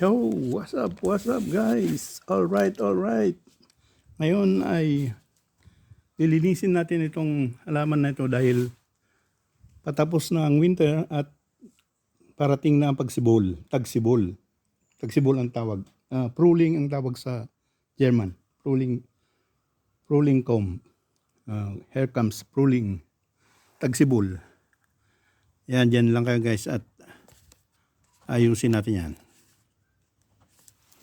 Yo, what's up guys? All right. Ngayon ay lilinisin natin itong halaman na ito dahil patapos na ang winter at parating na ang pagsibol, tagsibol. Tagsibol ang tawag. Pruling ang tawag sa German. Pruling comb. Here comes pruling. Tagsibol. Yan, dyan lang kayo guys at ayusin natin yan.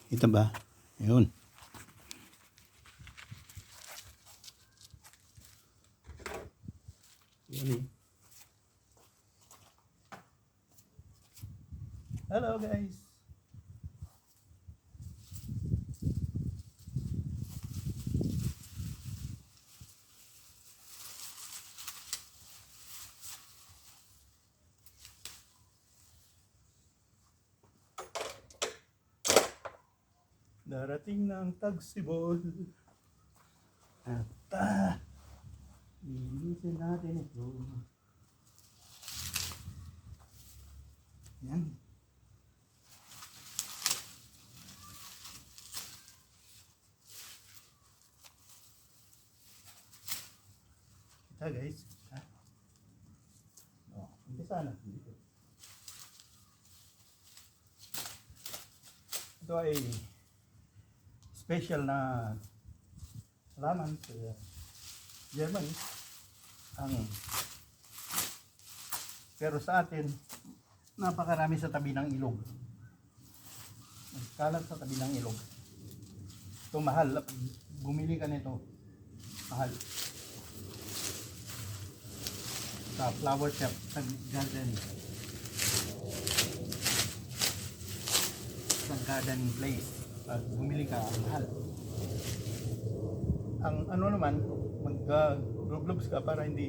Kita ba? Ayun. Hello guys. Darating na ang tagsibol. At linisin natin ito. Yan. Kita guys. Umpisa na dito. Ito ay special na halaman sa Germany. Pero sa atin, napakarami sa tabi ng ilog. Nagkalat sa tabi ng ilog. Ito mahal. Bumili ka nito, mahal. Sa flower shop, sa garden. Sa garden place. Pag bumili ka, mahal. Ang ano naman, mag-gloves ka para hindi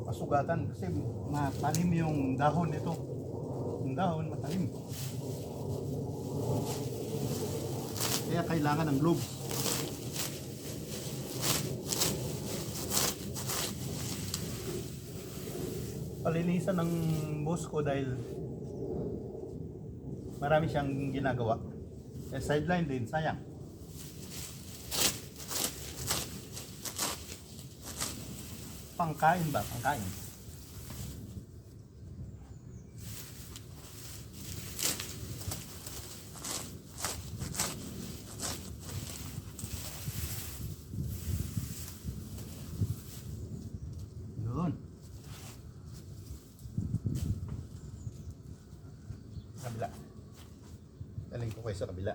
masugatan kasi matalim yung dahon nito. Yung dahon matalim. Kaya kailangan ng gloves. Palinisan ng boss ko dahil marami siyang ginagawa. Sideline din, sayang. Pangkain ba? Pangkain. Yun. Kabila. Galing ko kayo sa kabila.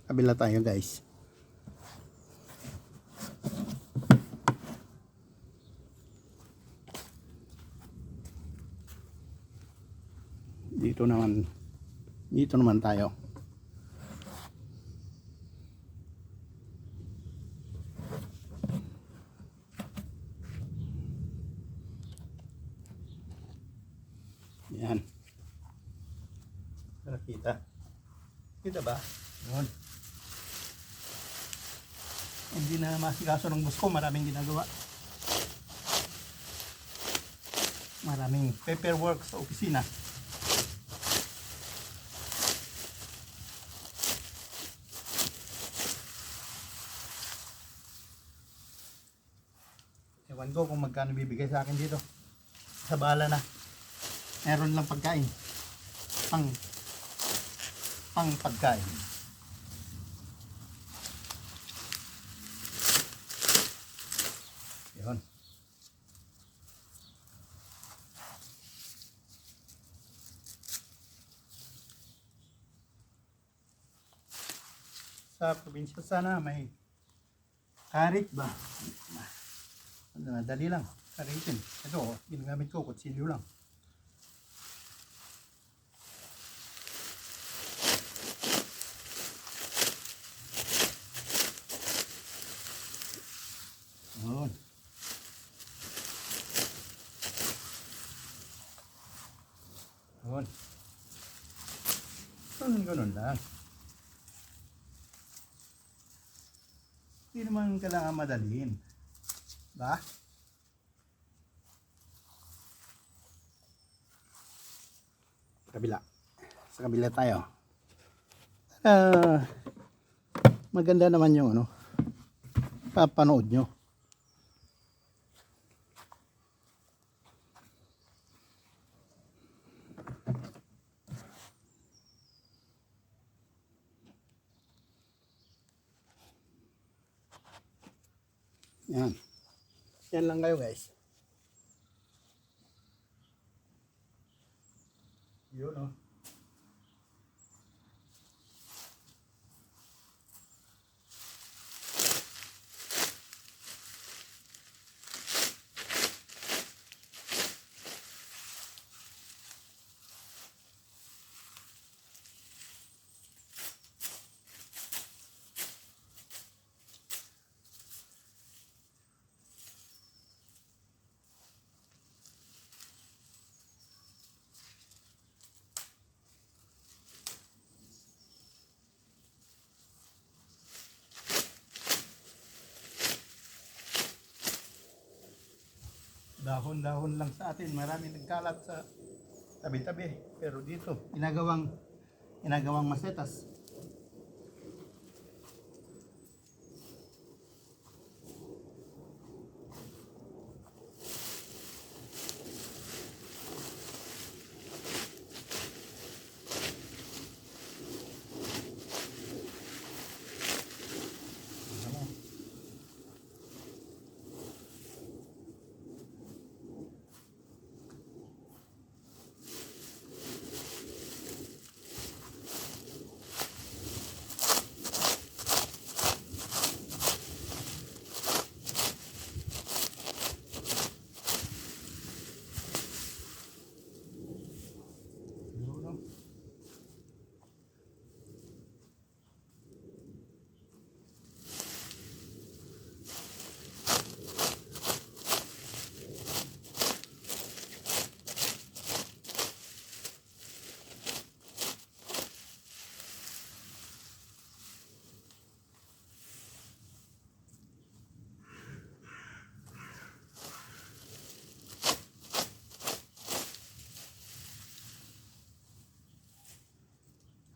Kabila tayo guys. Dito naman tayo. Yan. Kita ba? Yun. Hindi na masikaso ng boss ko, maraming ginagawa. Maraming paperwork sa opisina. Ewan ko kung magkano bibigay sa akin dito. Sa bahala na. Meron lang pagkain. Pang pagkain. Yun. Sa probinsya sana may karit ba? Dali lang. Karitin. Ito, ginagamit ko, kutsilyo lang. Yun. Yun. Ganun lang. Hindi naman kailangan madaliin. Ba? Kabila. Sa kabila tayo. Ah, maganda naman yung ano, papanood nyo. Yan. Yan lang kayo guys. Yun o. Dahon-dahon lang sa atin. Marami nagkalat sa tabi-tabi. Pero dito, ginagawang masetas.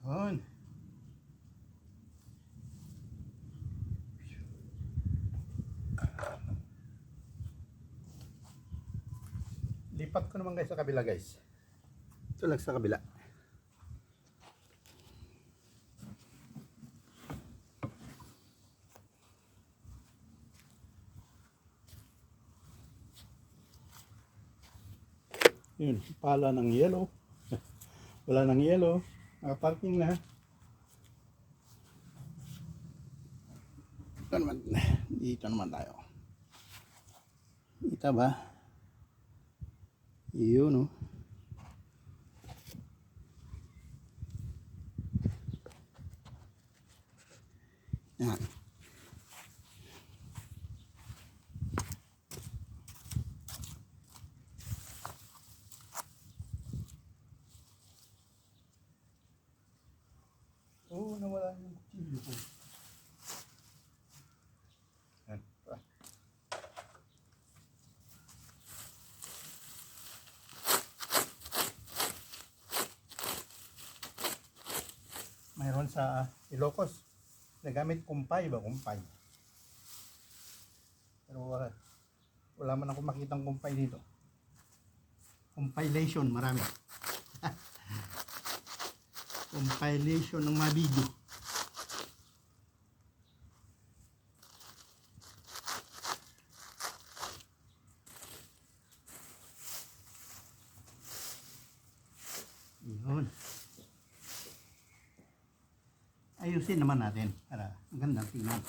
Yun. Lipat ko naman guys sa kabila guys. Ito lang sa kabila. Yun, pala ng yellow. Wala ng yellow. Nakaparking na. Dito naman tayo. Kita ba? Yun, oh. Yan. Oh, nawala yung kutsilyo ko. Yan. Mayroon sa Ilocos. Nagamit kumpay ba? Kumpay. Pero wala man ako makitang kumpay dito. Compilation, marami. Compilation ng mga video. Yun. Ayusin naman natin para magandang tingnan.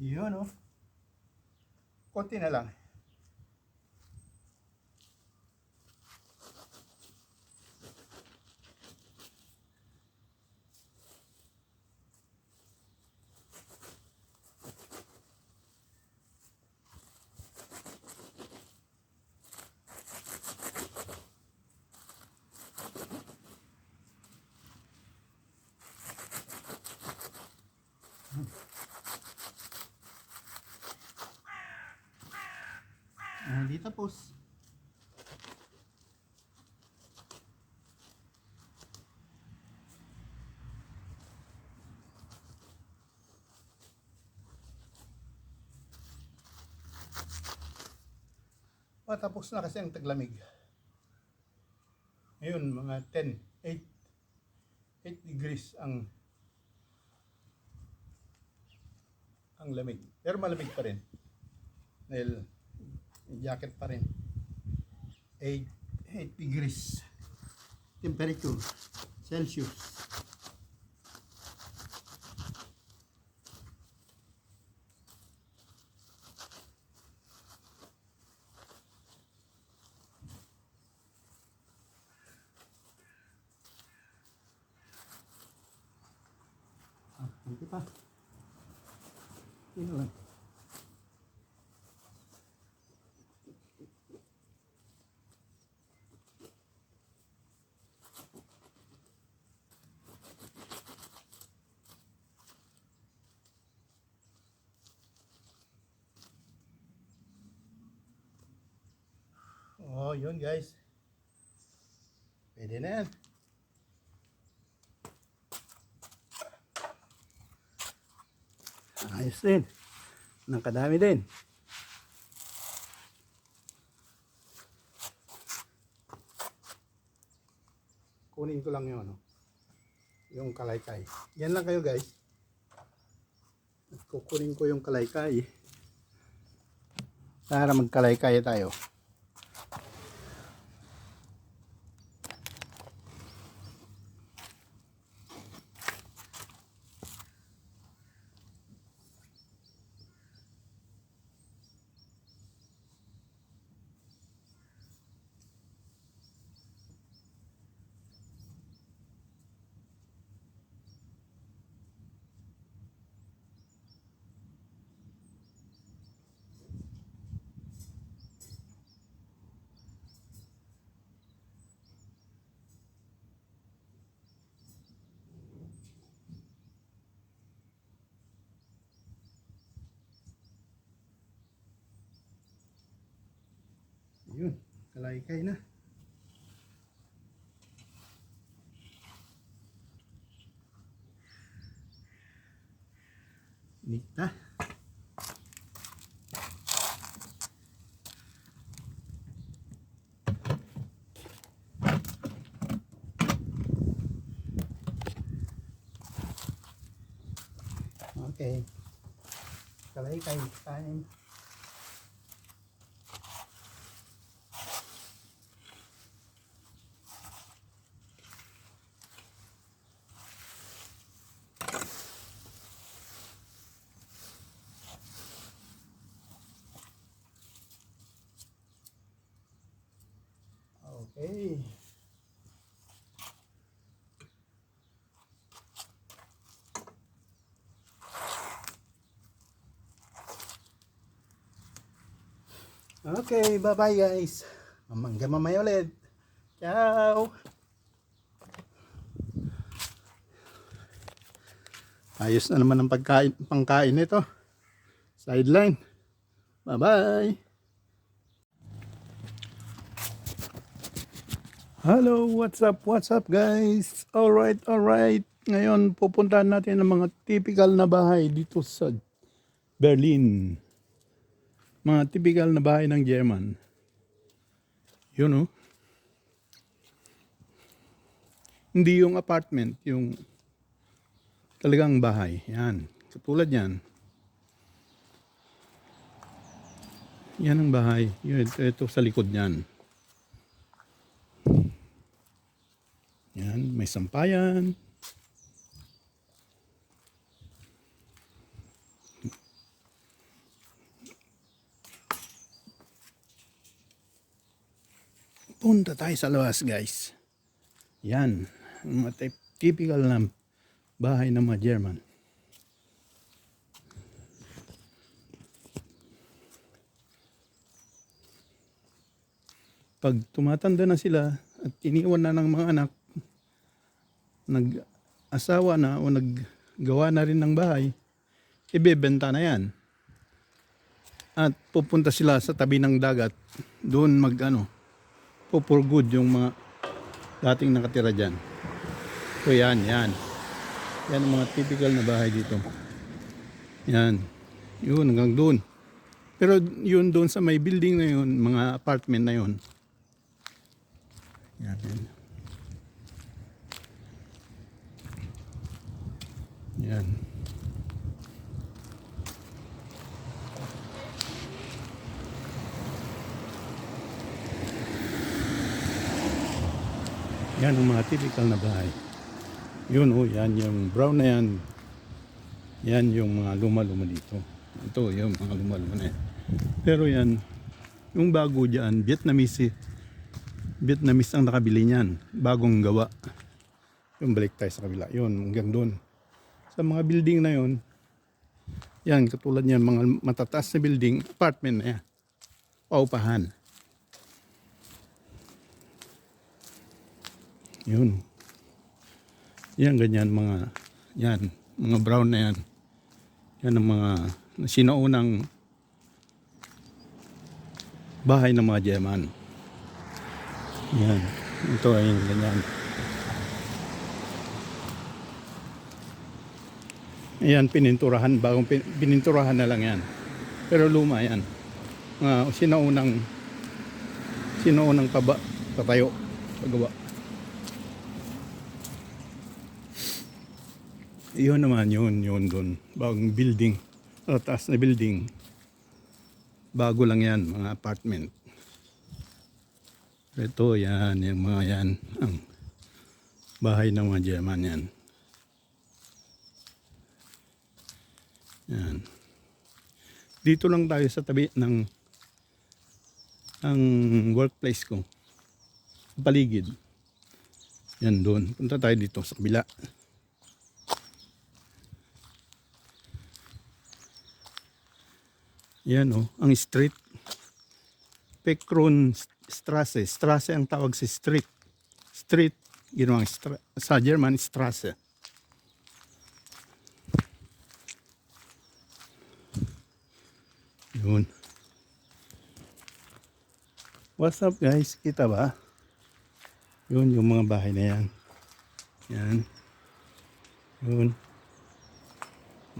Yun, oh. Konti na lang. Di tapos. Patapos na kasi ang taglamig. Ngayon, mga 8 degrees ang lamig. Pero malamig pa rin. Dahil jacket pa rin. 8 degrees temperature Celsius. Nanti pa. Ini lang. Oh, yun guys. Pwede na yan. Ayos din. Nakadami din. Kunin ko lang yung yung kalaykay. Yan lang kayo guys. Kukunin ko yung kalaykay. Para magkalaykay tayo. Yun, kalaykay na. Nikta. Okay. Kalaykay time. Okay. Okay, bye-bye guys. Hanggang mamaya ulit. Ciao. Ayos na naman ang pangkain nito. Sideline. Bye-bye. Hello, what's up guys? Alright. Ngayon pupuntahan natin ang mga typical na bahay dito sa Berlin. Mga typical na bahay ng German. Yun Hindi yung apartment, yung talagang bahay. Yan, katulad yan. Yan ang bahay. Yun, ito sa likod niyan. Yan, may sampayan. Punta tayo sa labas guys. Yan, mga typical na bahay ng mga German. Pag tumatanda na sila at iniwan na ng mga anak, nag-asawa na o naggawa na rin ng bahay, ibebenta na yan. At pupunta sila sa tabi ng dagat. Doon mag ano, for good yung mga dating nakatira dyan. So yan. Yan ang mga typical na bahay dito. Yan. Yun hanggang doon. Pero yun doon sa may building na yun, mga apartment na yun. Yan. Yan. Yan ang mga typical na bahay. Yun yan yung brown na yan. Yan yung mga luma-luma dito. Ito yung mga luma-luma na yan. Pero yan, yung bago dyan, Vietnamese ang nakabili niyan. Bagong gawa. Yung balik tayo sa kabila. Yun, hanggang doon. Sa mga building na yun, yan, katulad niyan, mga matataas na building, apartment na yan. Paupahan. Yun. Yan, ganyan, mga brown na yan. Yan ang mga sinaunang bahay ng mga German. Yan. Ito ay ganyan. Ayan, pininturahan. Bagong pininturahan na lang yan. Pero luma yan. Sinaunang patayo. Pagawa. Iyon naman, yun doon. Bagong building. Taas na building. Bago lang yan, mga apartment. Ito, yan, yung mga yan. Ang bahay ng mga German yan. Yan. Dito lang tayo sa tabi ng ang workplace ko. Paligid. Yan doon. Punta tayo dito sa kabila. Yan ang street. Pekron Strasse. Strasse ang tawag sa street. Street, ginawang sa German, Strasse. Yun. What's up guys? Kita ba? Yun yung mga bahay na yan. Yan. Yun.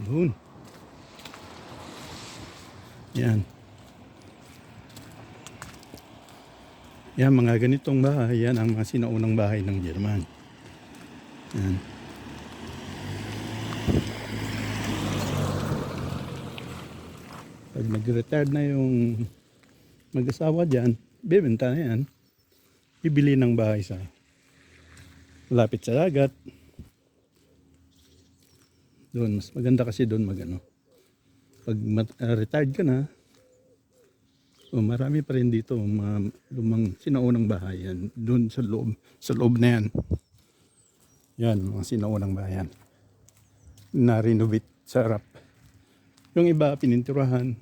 Yun. Yan. Yan, mga ganitong bahay, yan ang mga sinaunang bahay ng German. Yan. Pag nag-retired na yung mag-asawa dyan, bibenta na yan. Bibili ng bahay sa malapit sa dagat. Doon, mas maganda kasi doon pag retired ka na, marami pa rin dito mga lumang sinaunang bahay yan. Doon sa loob na yan. Yan, mga sinaunang bahay yan. Na-renovate sa harap. Yung iba, pininturahan.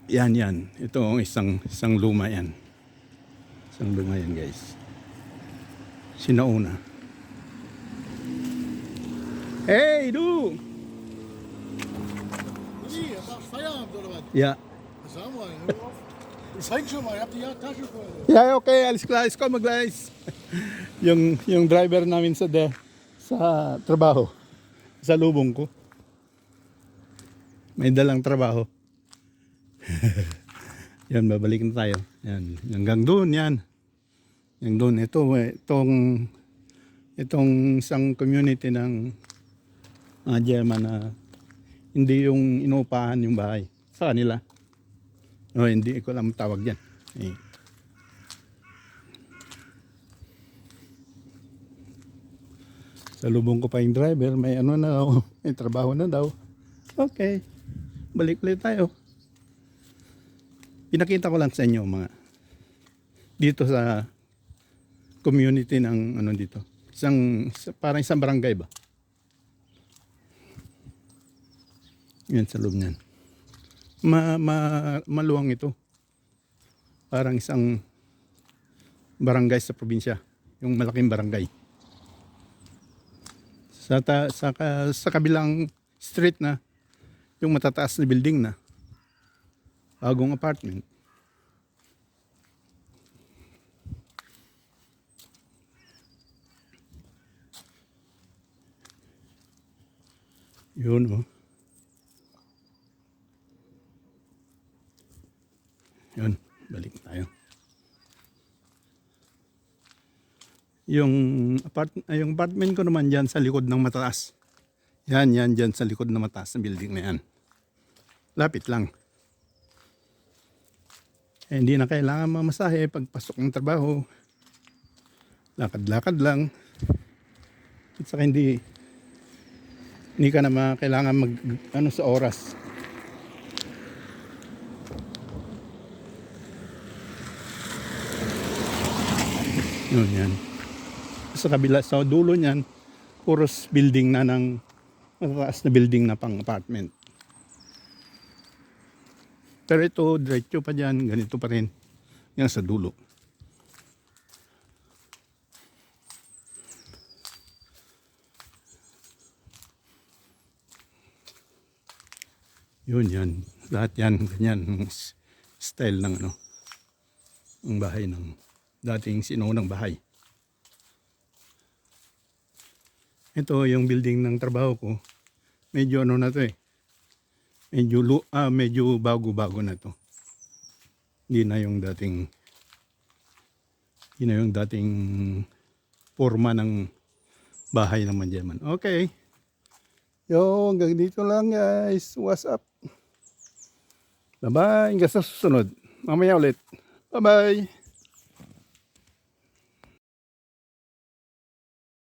Yan. Ito ang isang luma yan. Isang luma yan guys. Sinauna. Hey, du! Nee, das ist Feierabend oder was? Ja. Sag mal, hör auf. Ich zeig schon mal, ich hab die Tasche voll. Yeah, okay. Alis ko mag-alis. yung driver namin sa trabaho. Sa lubong ko. May dalang trabaho. Yan, babalik na tayo. Yan, hanggang doon yan. Hanggang doon. Itong isang community ng German na hindi yung inuupahan yung bahay sa kanila. Hindi ko alam tawag yan. Sa lubong ko pa yung driver, may may trabaho na daw. Okay, balik ulit tayo. Pinakita ko lang sa inyo dito sa community ng dito. Parang isang barangay ba? Yan sa loob niyan. Maluwang ito. Parang isang barangay sa probinsya. yung malaking barangay. Sa kabilang street na, yung matataas na building na, bagong apartment. Yun oh. Yun, balik tayo. Yung apartment ko naman dyan sa likod ng mataas. Yan dyan sa likod ng mataas na building na yan. Lapit lang. Eh, hindi na kailangan mamasahe pagpasok ng trabaho. Lakad-lakad lang. At saka hindi ka na kailangan sa oras. Yun yan. Sa kabila, sa dulo niyan, puros building na ng matataas na building na pang apartment. Pero ito, diretso pa dyan, ganito pa rin. Yan sa dulo. Yun yan. Lahat yan, ganyan. Style ng ang bahay ng dating sinuunang bahay. Ito yung building ng trabaho ko. Medyo na to eh. Medyo bago-bago na to. Hindi na yung dating forma ng bahay ng Manjeman. Okay. Yo, hanggang dito lang guys. What's up? Bye-bye. Hanggang sa susunod. Mamaya ulit. Bye-bye.